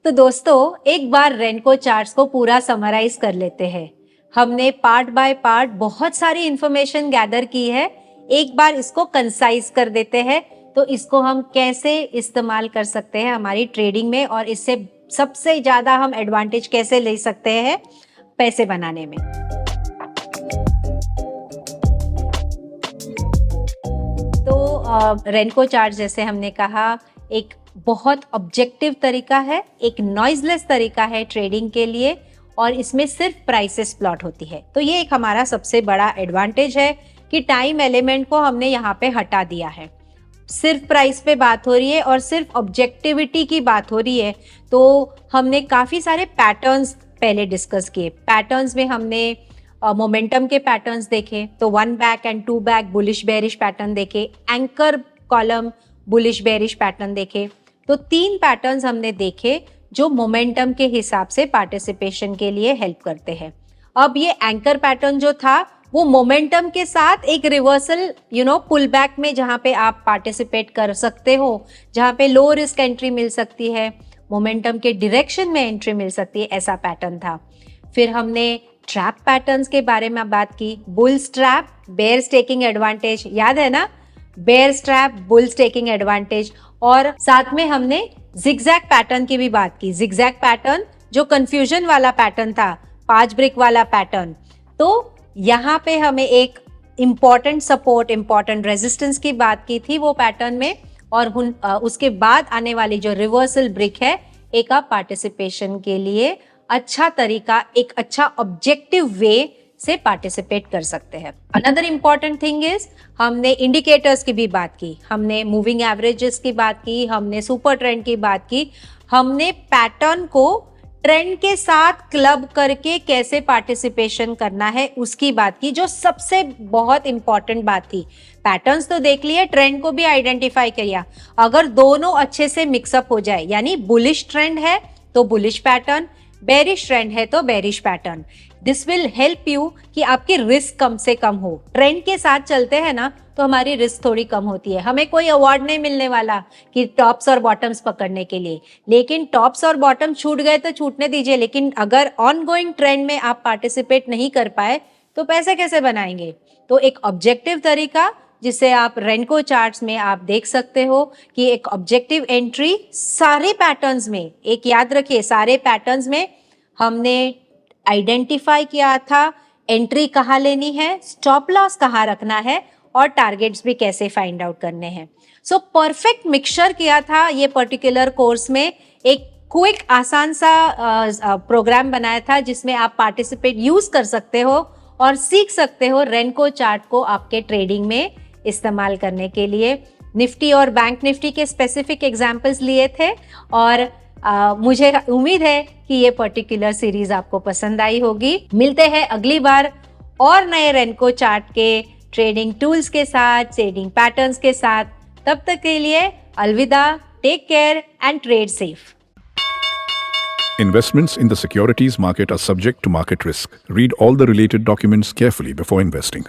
तो दोस्तों एक बार रेनको चार्ट्स को पूरा समराइज कर लेते हैं। हमने पार्ट बाय पार्ट बहुत सारी इंफॉर्मेशन गैदर की है, एक बार इसको कंसाइज कर देते हैं। तो इसको हम कैसे इस्तेमाल कर सकते हैं हमारी ट्रेडिंग में, और इससे सबसे ज्यादा हम एडवांटेज कैसे ले सकते हैं पैसे बनाने में। तो रेनको चार्ट जैसे हमने कहा एक बहुत ऑब्जेक्टिव तरीका है, एक नॉइजलेस तरीका है ट्रेडिंग के लिए, और इसमें सिर्फ प्राइसेस प्लॉट होती है। तो ये एक हमारा सबसे बड़ा एडवांटेज है कि टाइम एलिमेंट को हमने यहाँ पे हटा दिया है, सिर्फ प्राइस पे बात हो रही है और सिर्फ ऑब्जेक्टिविटी की बात हो रही है। तो हमने काफी सारे पैटर्न्स पहले डिस्कस किए। पैटर्न्स में हमने मोमेंटम के पैटर्न्स देखे, तो 1 back and 2 back bullish bearish pattern देखे, anchor column bullish bearish pattern देखे। तो 3 पैटर्न्स हमने देखे जो मोमेंटम के हिसाब से पार्टिसिपेशन के लिए हेल्प करते हैं। अब ये एंकर पैटर्न जो था वो मोमेंटम के साथ एक रिवर्सल पुल बैक में जहां पे आप पार्टिसिपेट कर सकते हो, जहां पे लो रिस्क एंट्री मिल सकती है, मोमेंटम के डायरेक्शन में एंट्री मिल सकती है, ऐसा पैटर्न था। फिर हमने ट्रैप पैटर्न्स के बारे में बात की, bull strap, bear staking advantage, याद है ना, bear strap, bull staking advantage, और साथ में हमने जिगजैग पैटर्न की भी बात की। जिगजैग पैटर्न जो कंफ्यूजन वाला पैटर्न था, 5 ब्रिक वाला पैटर्न, तो यहाँ पे हमें एक इम्पॉर्टेंट सपोर्ट, इम्पॉर्टेंट रेजिस्टेंस की बात की थी वो पैटर्न में, और उसके बाद आने वाली जो रिवर्सल ब्रिक है, एक आप पार्टिसिपेशन के लिए अच्छा तरीका, एक अच्छा ऑब्जेक्टिव वे से पार्टिसिपेट कर सकते हैं। अनदर इम्पॉर्टेंट थिंग इज हमने इंडिकेटर्स की भी बात की, हमने मूविंग एवरेजेस की बात की, हमने सुपर ट्रेंड की बात की, हमने पैटर्न को ट्रेंड के साथ क्लब करके कैसे पार्टिसिपेशन करना है उसकी बात की, जो सबसे बहुत इंपॉर्टेंट बात थी। पैटर्न्स तो देख लिए, ट्रेंड को भी आइडेंटिफाई किया। अगर दोनों अच्छे से मिक्सअप हो जाए, यानी बुलिश ट्रेंड है तो बुलिश पैटर्न, बेरिश ट्रेंड है तो bearish pattern, this will help you कि आपकी रिस्क कम से कम हो। ट्रेंड के साथ चलते हैं ना तो हमारी रिस्क थोड़ी कम होती है। हमें कोई अवार्ड नहीं मिलने वाला कि टॉप्स और बॉटम्स पकड़ने के लिए, लेकिन टॉप्स और बॉटम छूट गए तो छूटने दीजिए, लेकिन अगर ऑनगोइंग ट्रेंड में आप पार्टिसिपेट नहीं कर पाए तो पैसे कैसे बनाएंगे। तो एक ऑब्जेक्टिव तरीका जिसे आप रेनको चार्ट्स में आप देख सकते हो कि एक ऑब्जेक्टिव एंट्री सारे पैटर्न्स में, एक याद रखिए सारे पैटर्न्स में हमने आइडेंटिफाई किया था एंट्री कहाँ लेनी है, स्टॉप लॉस कहाँ रखना है, और टारगेट्स भी कैसे फाइंड आउट करने हैं। सो परफेक्ट मिक्सचर किया था ये पर्टिकुलर कोर्स में। एक क्विक आसान सा प्रोग्राम बनाया था जिसमें आप पार्टिसिपेट यूज कर सकते हो और सीख सकते हो रेनको चार्ट को आपके ट्रेडिंग में इस्तेमाल करने के लिए। निफ्टी और बैंक निफ्टी के स्पेसिफिक एग्जाम्पल्स लिए थे, और मुझे उम्मीद है कि ये पर्टिकुलर सीरीज आपको पसंद आई होगी। मिलते हैं अगली बार और नए रेनको चार्ट के ट्रेडिंग टूल्स के साथ, ट्रेडिंग पैटर्न्स के साथ। तब तक के लिए अलविदा, take care and trade safe. Investments in the securities market are subject to market risk. Read all the related documents carefully before investing.